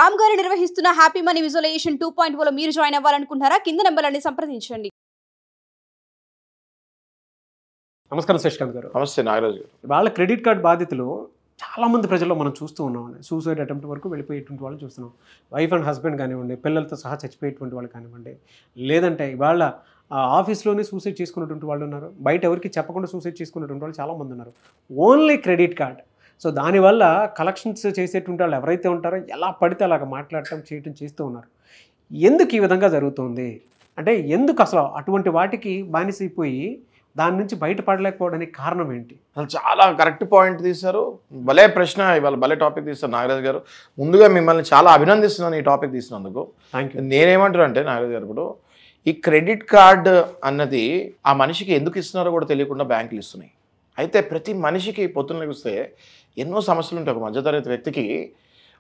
రామ్ గారు నిర్వహిస్తున్న happy money visualisation 2.0 మీరు జాయిన్ అవ్వాలనుకుంటున్నారా? కింద నంబర్లని సంప్రదించండి. నమస్కారం శశికాంత్ గారు. నమస్తే నాగరాజు గారు. వాళ్ళ క్రెడిట్ కార్డ్ బాధితులు చాలామంది ప్రజల్లో మనం చూస్తూ ఉన్నామండి. సూసైడ్ అటెంప్ట్ వరకు వెళ్ళిపోయేటువంటి వాళ్ళని చూస్తున్నాం. వైఫ్ అండ్ హస్బెండ్ కానివ్వండి, పిల్లలతో సహా చచ్చిపోయేటువంటి వాళ్ళు కానివ్వండి, లేదంటే వాళ్ళ ఆఫీస్లోనే సూసైడ్ చేసుకున్నటువంటి వాళ్ళు ఉన్నారు. బయట ఎవరికి చెప్పకుండా సూసైడ్ చేసుకున్నటువంటి వాళ్ళు చాలామంది ఉన్నారు. Only credit card. సో దానివల్ల కలెక్షన్స్ చేసేటువంటి వాళ్ళు ఎవరైతే ఉంటారో ఎలా పడితే అలాగ మాట్లాడటం చేయటం చేస్తూ ఉన్నారు. ఎందుకు ఈ విధంగా జరుగుతుంది అంటే ఎందుకు అసలు అటువంటి వాటికి బానిసైపోయి దాని నుంచి బయటపడలేకపోవడానికి కారణం ఏంటి? అసలు చాలా కరెక్ట్ పాయింట్ తీశారు. భలే ప్రశ్న, ఇవాళ భలే టాపిక్ తీస్తారు నాగరాజు గారు. ముందుగా మిమ్మల్ని చాలా అభినందిస్తున్నాను ఈ టాపిక్ తీసినందుకు. Thank you. నేనేమంటాను అంటే నాగరాజు గారు, ఇప్పుడు ఈ క్రెడిట్ కార్డ్ అన్నది ఆ మనిషికి ఎందుకు ఇస్తున్నారో కూడా తెలియకుండా బ్యాంకులు ఇస్తున్నాయి. అయితే ప్రతి మనిషికి పొద్దున్న లెగిస్తే ఎన్నో సమస్యలు ఉంటాయి. ఒక మధ్యతరగతి వ్యక్తికి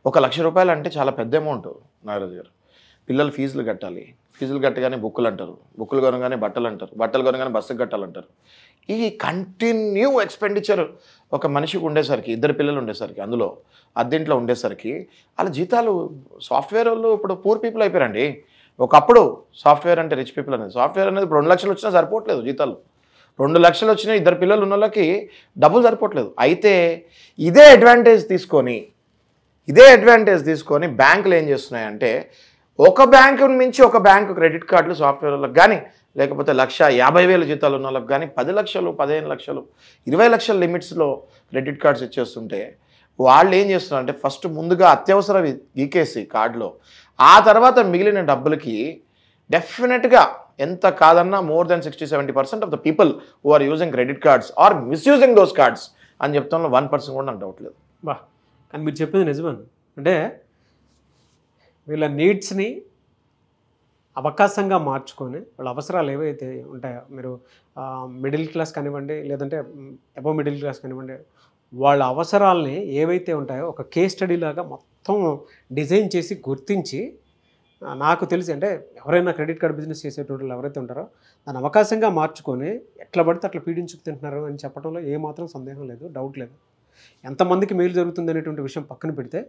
1 లక్ష రూపాయలు అంటే చాలా పెద్ద అమౌంట్ నాగరాజు గారు. పిల్లలు ఫీజులు కట్టాలి, ఫీజులు కట్టగానే బుక్కులు అంటారు, బుక్కులు కొనగానే బట్టలు అంటారు, బట్టలు కొనగానే బస్సుకు కట్టాలంటారు. ఈ కంటిన్యూ ఎక్స్పెండిచర్ ఒక మనిషికి ఉండేసరికి, 2 పిల్లలు ఉండేసరికి, అందులో అద్దెంట్లో ఉండేసరికి వాళ్ళ జీతాలు, సాఫ్ట్వేర్ వాళ్ళు ఇప్పుడు పూర్ పీపుల్ అయిపోయారండి. ఒకప్పుడు సాఫ్ట్వేర్ అంటే రిచ్ పీపుల్ అనేది, సాఫ్ట్వేర్ అనేది ఇప్పుడు 2 లక్షలు వచ్చినా సరిపోవట్లేదు జీతాలు. 2 లక్షలు వచ్చినా 2 పిల్లలు ఉన్న వాళ్ళకి డబ్బులు సరిపోవట్లేదు. అయితే ఇదే అడ్వాంటేజ్ తీసుకొని బ్యాంకులు ఏం చేస్తున్నాయంటే, ఒక బ్యాంకు మించి ఒక బ్యాంకు క్రెడిట్ కార్డులు సాఫ్ట్వేర్ వాళ్ళకి కానీ, లేకపోతే 1,50,000 జీతాలు ఉన్న వాళ్ళకి కానీ 10 లక్షలు, 15 లక్షలు, 20 లక్షల లిమిట్స్లో క్రెడిట్ కార్డ్స్ ఇచ్చేస్తుంటే వాళ్ళు ఏం చేస్తున్నారంటే ఫస్ట్ ముందుగా అత్యవసర గీకేసి కార్డులో, ఆ తర్వాత మిగిలిన డబ్బులకి డెఫినెట్గా ఎంత కాదన్నా more than 60-70% of the people who are using credit cards are misusing those cards అని చెప్తాను. 1% కూడా నాకు డౌట్ లేదు. బా, కానీ మీరు చెప్పింది నిజమని అంటే వీళ్ళ నీడ్స్ని అవకాశంగా మార్చుకొని వాళ్ళ అవసరాలు ఏవైతే ఉంటాయో, మీరు మిడిల్ క్లాస్ కానివ్వండి, లేదంటే అబవ్ మిడిల్ క్లాస్ కానివ్వండి, వాళ్ళ అవసరాలని ఏవైతే ఉంటాయో ఒక కేస్ స్టడీ లాగా మొత్తం డిజైన్ చేసి గుర్తించి, నాకు తెలిసి అంటే ఎవరైనా క్రెడిట్ కార్డ్ బిజినెస్ చేసేటువంటి వాళ్ళు ఎవరైతే ఉంటారో దాన్ని అవకాశంగా మార్చుకొని ఎట్లా పడితే అట్లా పీడించుకు తింటున్నారు అని చెప్పడంలో ఏమాత్రం సందేహం లేదు, డౌట్ లేదు. ఎంతమందికి మేలు జరుగుతుంది అనేటువంటి విషయం పక్కన పెడితే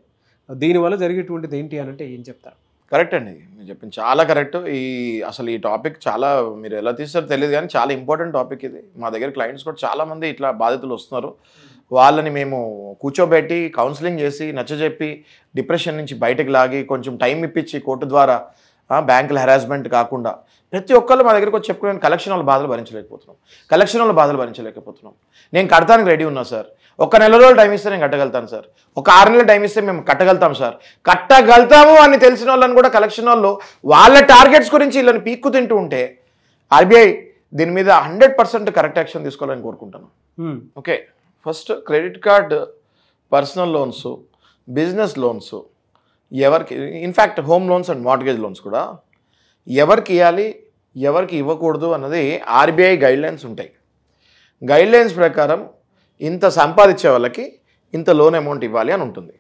దీనివల్ల జరిగేటువంటిది ఏంటి అని అంటే ఏం చెప్తారు? కరెక్ట్ అండి, మీరు చెప్పింది చాలా కరెక్ట్. అసలు ఈ టాపిక్ చాలా, మీరు ఎలా తీస్తారో తెలియదు కానీ చాలా ఇంపార్టెంట్ టాపిక్ ఇది. మా దగ్గర క్లయింట్స్ కూడా చాలామంది ఇట్లా బాధితులు వస్తున్నారు. వాళ్ళని మేము కూర్చోబెట్టి కౌన్సిలింగ్ చేసి నచ్చజెప్పి డిప్రెషన్ నుంచి బయటకు లాగి కొంచెం టైం ఇప్పించి కోర్టు ద్వారా బ్యాంకుల హెరాస్మెంట్ కాకుండా ప్రతి ఒక్కళ్ళు మా దగ్గరకు వచ్చి చెప్పుకునే కలెక్షన్ వాళ్ళ బాధలు భరించలేకపోతున్నాం. నేను కడతానికి రెడీ ఉన్నా సార్, 1 నెల రోజులు టైం ఇస్తే నేను కట్టగలుగుతాను సార్, 6 నెలలు టైం ఇస్తే మేము కట్టగలుగుతాం సార్, కట్టగలుగుతాము అని తెలిసిన వాళ్ళని కూడా కలెక్షన్ వాళ్ళు వాళ్ళ టార్గెట్స్ గురించి వీళ్ళని పీక్కు తింటూ ఉంటే ఆర్బీఐ దీని మీద 100% కరెక్ట్ యాక్షన్ తీసుకోవాలని కోరుకుంటాను. Okay, first credit card, personal loans, business loans ఎవరికి, in fact home loans and mortgage loans కూడా ఎవరికి ఇవ్వాలి ఎవరికి ఇవ్వకూడదు అన్నది ఆర్బీఐ గైడ్లైన్స్ ఉంటాయి. గైడ్లైన్స్ ప్రకారం ఇంత సంపాదించే వాళ్ళకి ఇంత లోన్ అమౌంట్ ఇవ్వాలి అని ఉంటుంది.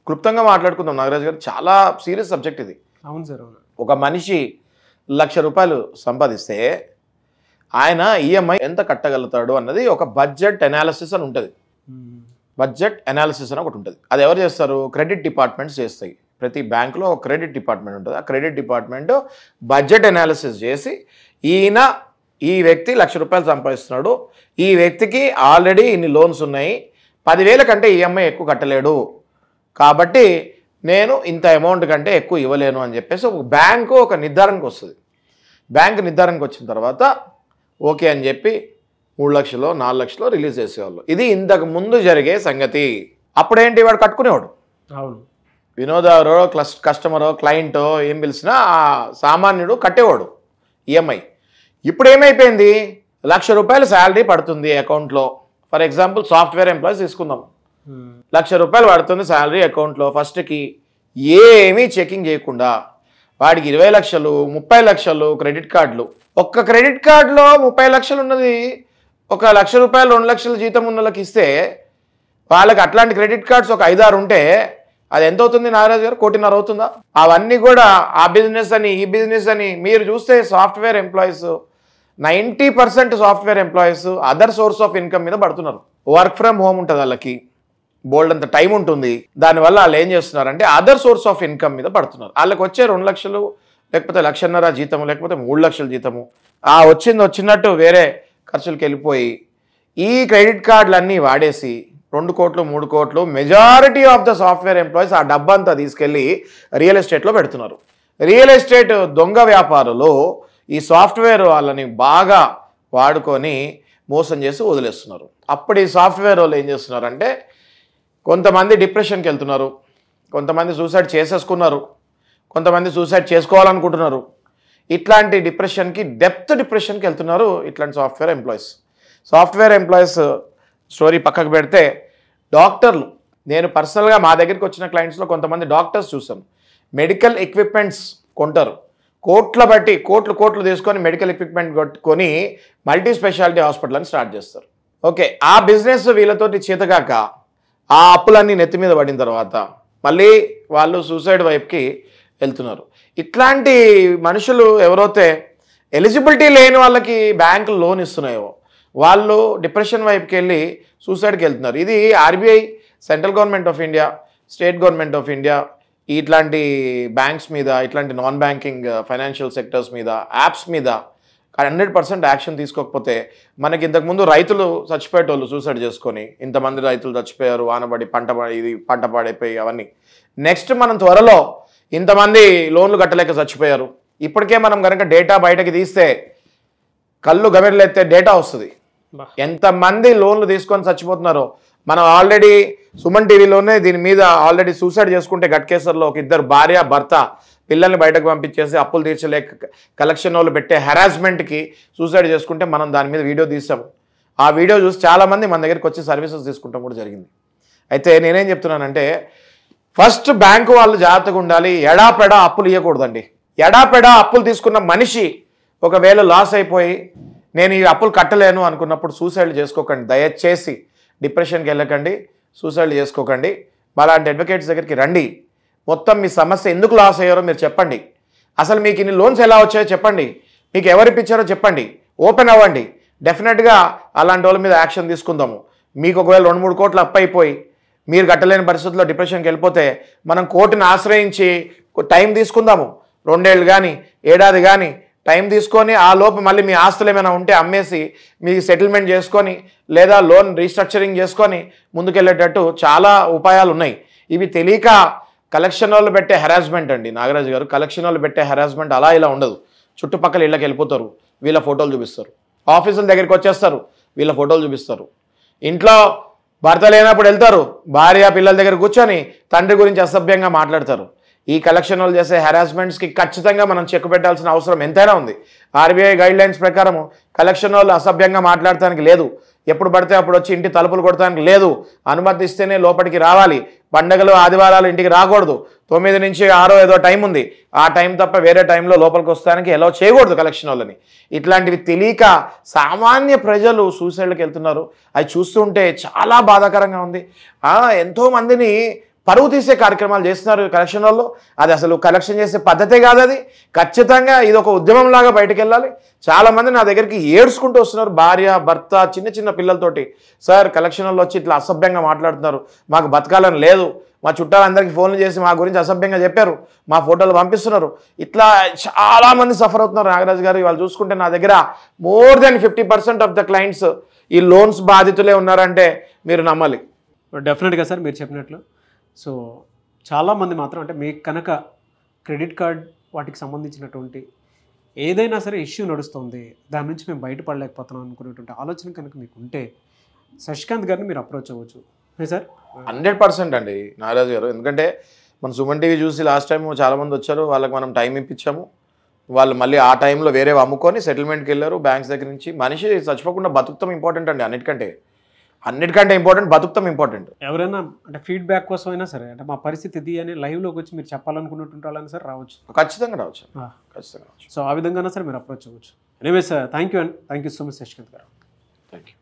క్లుప్తంగా మాట్లాడుకుందాం నాగరాజు గారు, చాలా సీరియస్ సబ్జెక్ట్ ఇది. అవును సార్, అవును. ఒక మనిషి 1 లక్ష రూపాయలు సంపాదిస్తే ఆయన ఈఎంఐ ఎంత కట్టగలుగుతాడు అన్నది ఒక బడ్జెట్ అనాలిసిస్ అని ఉంటుంది. బడ్జెట్ అనాలిసిస్ అని ఒకటి ఉంటుంది. అది ఎవరు చేస్తారు? క్రెడిట్ డిపార్ట్మెంట్స్ చేస్తాయి. ప్రతి బ్యాంకులో ఒక క్రెడిట్ డిపార్ట్మెంట్ ఉంటుంది. ఆ క్రెడిట్ డిపార్ట్మెంట్ బడ్జెట్ అనాలిసిస్ చేసి ఈ వ్యక్తి 1 లక్ష రూపాయలు సంపాదిస్తున్నాడు, ఈ వ్యక్తికి ఆల్రెడీ ఇన్ని లోన్స్ ఉన్నాయి, 10,000 కంటే ఈఎంఐ ఎక్కువ కట్టలేడు, కాబట్టి నేను ఇంత అమౌంట్ కంటే ఎక్కువ ఇవ్వలేను అని చెప్పేసి ఒక బ్యాంకు ఒక నిర్ధారణకు వస్తుంది. బ్యాంకు నిర్ధారణకు వచ్చిన తర్వాత ఓకే అని చెప్పి 3 లక్షలు 4 లక్షలు రిలీజ్ చేసేవాళ్ళు. ఇది ఇంతకు ముందు జరిగే సంగతి. అప్పుడేంటి, వాడు కట్టుకునేవాడు. అవును, వినోదారో కస్టమరో క్లయింటో ఏం పిలిచినా ఆ సామాన్యుడు కట్టేవాడు ఈఎంఐ. ఇప్పుడు ఏమైపోయింది, 1 లక్ష రూపాయలు శాలరీ పడుతుంది అకౌంట్లో. ఫర్ ఎగ్జాంపుల్ సాఫ్ట్వేర్ ఎంప్లాయీస్ తీసుకుందాం, 1 లక్ష రూపాయలు పడుతుంది శాలరీ అకౌంట్లో. ఫస్ట్కి ఏమీ చెకింగ్ చేయకుండా వాడికి 20 లక్షలు 30 లక్షలు క్రెడిట్ కార్డులు. ఒక్క క్రెడిట్ కార్డులో 30 లక్షలు ఉన్నది 1 లక్ష రూపాయలు 2 లక్షల జీతం ఉన్న వాళ్ళకి ఇస్తే వాళ్ళకి అట్లాంటి క్రెడిట్ కార్డ్స్ ఒక 5-6 ఉంటే అది ఎంత అవుతుంది నాగరాజు గారు? 1.5 కోటి అవుతుందా? అవన్నీ కూడా ఆ బిజినెస్ అని ఈ బిజినెస్ అని మీరు చూస్తే software employees 90% software employees other source of income మీద పడుతున్నారు. వర్క్ ఫ్రమ్ హోమ్ ఉంటుంది వాళ్ళకి, బోల్డ్ అంత టైం ఉంటుంది. దానివల్ల వాళ్ళు ఏం చేస్తున్నారంటే అదర్ సోర్స్ ఆఫ్ ఇన్కమ్ మీద పడుతున్నారు. వాళ్ళకి వచ్చే 2 లక్షలు లేకపోతే 1,50,000 జీతము లేకపోతే 3 లక్షల జీతము ఆ వచ్చినట్టు వేరే ఖర్చులకు వెళ్ళిపోయి ఈ క్రెడిట్ కార్డులన్నీ వాడేసి 2 కోట్లు 3 కోట్లు majority of the software employees ఆ డబ్బంతా తీసుకెళ్ళి రియల్ ఎస్టేట్లో పెడుతున్నారు. రియల్ ఎస్టేట్ దొంగ వ్యాపారులు ఈ సాఫ్ట్వేర్ వాళ్ళని బాగా వాడుకొని మోసం చేసి వదిలేస్తున్నారు. అప్పుడు ఈ సాఫ్ట్వేర్ వాళ్ళు ఏం చేస్తున్నారంటే కొంతమంది డిప్రెషన్కి వెళ్తున్నారు, కొంతమంది సూసైడ్ చేసేసుకున్నారు, కొంతమంది సూసైడ్ చేసుకోవాలనుకుంటున్నారు. ఇట్లాంటి డిప్రెషన్కి డెప్త్ డిప్రెషన్కి వెళ్తున్నారు ఇట్లాంటి సాఫ్ట్వేర్ ఎంప్లాయీస్ స్టోరీ పక్కకు పెడితే డాక్టర్లు, నేను పర్సనల్గా మా దగ్గరికి వచ్చిన క్లయింట్స్లో కొంతమంది డాక్టర్స్ చూసాను. మెడికల్ ఎక్విప్మెంట్స్ కొంటారు, కోట్లు తీసుకొని మెడికల్ ఎక్విప్మెంట్ కొట్టుకొని మల్టీ స్పెషాలిటీ హాస్పిటల్ అని స్టార్ట్ చేస్తారు. ఓకే, ఆ బిజినెస్ వీళ్ళతోటి చేతగాక ఆ అప్పులన్నీ నెత్తి మీద పడిన తర్వాత మళ్ళీ వాళ్ళు సూసైడ్ వైపుకి వెళ్తున్నారు. ఇట్లాంటి మనుషులు ఎవరైతే ఎలిజిబిలిటీ లేని వాళ్ళకి బ్యాంకులు లోన్ ఇస్తున్నాయో వాళ్ళు డిప్రెషన్ వైపుకి వెళ్ళి సూసైడ్కి వెళ్తున్నారు. ఇది RBI, central government of India, state government of India ఇట్లాంటి బ్యాంక్స్ మీద, ఇట్లాంటి నాన్ బ్యాంకింగ్ ఫైనాన్షియల్ సెక్టర్స్ మీద, యాప్స్ మీద 100% యాక్షన్ తీసుకోకపోతే మనకి ఇంతకుముందు రైతులు చచ్చిపోయేటోళ్ళు సూసైడ్ చేసుకొని, ఇంతమంది రైతులు చచ్చిపోయారు, వానబడి పంట పాడైపోయి అవన్నీ. నెక్స్ట్ మనం త్వరలో ఇంతమంది లోన్లు కట్టలేక చచ్చిపోయారు. ఇప్పటికే మనం కనుక డేటా బయటకి తీస్తే కళ్ళు గమెర్లెత్తే డేటా వస్తుంది. ఎంతమంది లోన్లు తీసుకొని చచ్చిపోతున్నారో మనం ఆల్రెడీ సుమన్ టీవీలోనే దీని మీద ఆల్రెడీ సూసైడ్ చేసుకుంటే గట్కేసర్లో ఒక 2 భార్య భర్త పిల్లల్ని బయటకు పంపించేసి అప్పులు తీర్చలేక కలెక్షన్ వాళ్ళు పెట్టే హెరాస్మెంట్కి సూసైడ్ చేసుకుంటే మనం దాని మీద వీడియో తీసాము. ఆ వీడియో చూసి చాలామంది మన దగ్గరికి వచ్చి సర్వీసెస్ తీసుకుంటాం కూడా జరిగింది. అయితే నేనేం చెప్తున్నానంటే ఫస్ట్ బ్యాంకు వాళ్ళు జాగ్రత్తగా ఉండాలి. ఎడాపెడా అప్పులు ఇవ్వకూడదండి. ఎడాపెడా అప్పులు తీసుకున్న మనిషి ఒకవేళ లాస్ అయిపోయి నేను ఈ అప్పులు కట్టలేను అనుకున్నప్పుడు సూసైడ్ చేసుకోకండి. దయచేసి డిప్రెషన్కి వెళ్ళకండి, సూసైడ్ చేసుకోకండి. అలాంటి అడ్వకేట్స్ దగ్గరికి రండి. మొత్తం మీ సమస్య ఎందుకు లాస్ అయ్యారో మీరు చెప్పండి. అసలు మీకు ఇన్ని లోన్స్ ఎలా వచ్చాయో చెప్పండి. మీకు ఎవరు ఇప్పించారో చెప్పండి. ఓపెన్ అవ్వండి. డెఫినెట్గా అలాంటి వాళ్ళ మీద యాక్షన్ తీసుకుందాము. మీకు ఒకవేళ 2-3 కోట్లు అప్పు అయిపోయి మీరు కట్టలేని పరిస్థితుల్లో డిప్రెషన్కి వెళ్ళిపోతే మనం కోర్టుని ఆశ్రయించి టైం తీసుకుందాము. 2 ఏళ్ళు కానీ 1 ఏడాది కానీ టైం తీసుకొని ఆ లోపు మళ్ళీ మీ ఆస్తులు ఏమైనా ఉంటే అమ్మేసి మీ సెటిల్మెంట్ చేసుకొని లేదా లోన్ రీస్ట్రక్చరింగ్ చేసుకొని ముందుకెళ్ళేటట్టు చాలా ఉపాయాలు ఉన్నాయి. ఇవి తెలియక కలెక్షన్ వాళ్ళు పెట్టే హెరాస్మెంట్ అండి నాగరాజు గారు. కలెక్షన్ వాళ్ళు పెట్టే హెరాస్మెంట్ అలా ఇలా ఉండదు. చుట్టుపక్కల ఇళ్ళకి వెళ్ళిపోతారు, వీళ్ళ ఫోటోలు చూపిస్తారు. ఆఫీసుల దగ్గరికి వచ్చేస్తారు, వీళ్ళ ఫోటోలు చూపిస్తారు. ఇంట్లో భర్త లేనప్పుడు వెళ్తారు, భార్య పిల్లల దగ్గర కూర్చొని తండ్రి గురించి అసభ్యంగా మాట్లాడతారు. ఈ కలెక్షన్ వాళ్ళు చేసే హెరాస్మెంట్స్కి ఖచ్చితంగా మనం చెక్ పెట్టాల్సిన అవసరం ఎంతైనా ఉంది. ఆర్బీఐ గైడ్లైన్స్ ప్రకారము కలెక్షన్ వాళ్ళు అసభ్యంగా మాట్లాడటానికి లేదు, ఎప్పుడు పడితే అప్పుడు వచ్చి ఇంటి తలుపులు కొడటానికి లేదు, అనుమతి ఇస్తేనే లోపలికి రావాలి, పండగలు ఆదివారాలు ఇంటికి రాకూడదు, 9 నుంచి 6 ఏదో టైం ఉంది, ఆ టైం తప్ప వేరే టైంలో లోపలికి వస్తానికి ఎలా చేయకూడదు కలెక్షన్ వాళ్ళని. ఇట్లాంటివి తెలియక సామాన్య ప్రజలు సూసైడ్కి వెళ్తున్నారు. అది చూస్తుంటే చాలా బాధాకరంగా ఉంది. ఎంతోమందిని పరువు తీసే కార్యక్రమాలు చేస్తున్నారు కలెక్షన్ వాళ్ళు. అది అసలు కలెక్షన్ చేసే పద్ధతే కాదు. అది ఖచ్చితంగా ఇది ఒక ఉద్యమంలాగా బయటకు వెళ్ళాలి. చాలామంది నా దగ్గరికి ఏడ్చుకుంటూ వస్తున్నారు, భార్య భర్త చిన్న పిల్లలతోటి. సార్ కలెక్షన్ వాళ్ళు వచ్చి ఇట్లా అసభ్యంగా మాట్లాడుతున్నారు, మాకు బతకాలని లేదు, మా చుట్టాలందరికీ ఫోన్లు చేసి మా గురించి అసభ్యంగా చెప్పారు, మా ఫోటోలు పంపిస్తున్నారు. ఇట్లా చాలామంది సఫర్ అవుతున్నారు నాగరాజు గారు. వాళ్ళు చూసుకుంటే నా దగ్గర more than 50% of the clients ఈ లోన్స్ బాధితులే ఉన్నారంటే మీరు నమ్మాలి. డెఫినెట్గా సార్ మీరు చెప్పినట్లు. సో చాలామంది మాత్రం అంటే మీకు కనుక క్రెడిట్ కార్డ్ వాటికి సంబంధించినటువంటి ఏదైనా సరే ఇష్యూ నడుస్తుంది, దాని నుంచి మేము బయటపడలేకపోతున్నాం అనుకునేటువంటి ఆలోచన కనుక మీకు ఉంటే శశికాంత్ గారిని మీరు అప్రోచ్ అవ్వచ్చు సార్. 100% అండి నాగరాజు గారు. ఎందుకంటే మన సుమన్ టీవీ చూసి లాస్ట్ టైం చాలామంది వచ్చారు, వాళ్ళకి మనం టైం ఇప్పించాము. వాళ్ళు మళ్ళీ ఆ టైంలో వేరేవి అమ్ముకొని సెటిల్మెంట్కి వెళ్ళారు బ్యాంక్స్ దగ్గర నుంచి. మనిషి చచ్చిపోకుండా బతుకుతాం ఇంపార్టెంట్ అండి. అన్నిటికంటే ఇంపార్టెంట్ బతుకుతాం ఇంపార్టెంట్. ఎవరైనా అంటే ఫీడ్బ్యాక్ కోసం అయినా సరే అంటే మా పరిస్థితి ఇది అని లైవ్లోకి వచ్చి మీరు చెప్పాలనుకున్నటువంటి వాళ్ళని సార్ రావచ్చు, ఖచ్చితంగా రావచ్చు. సో ఆ విధంగా సరే మీరు అప్రోచ్ అవ్వచ్చు. Anyway sir, thank you so much Shashikant గారు. Thank you.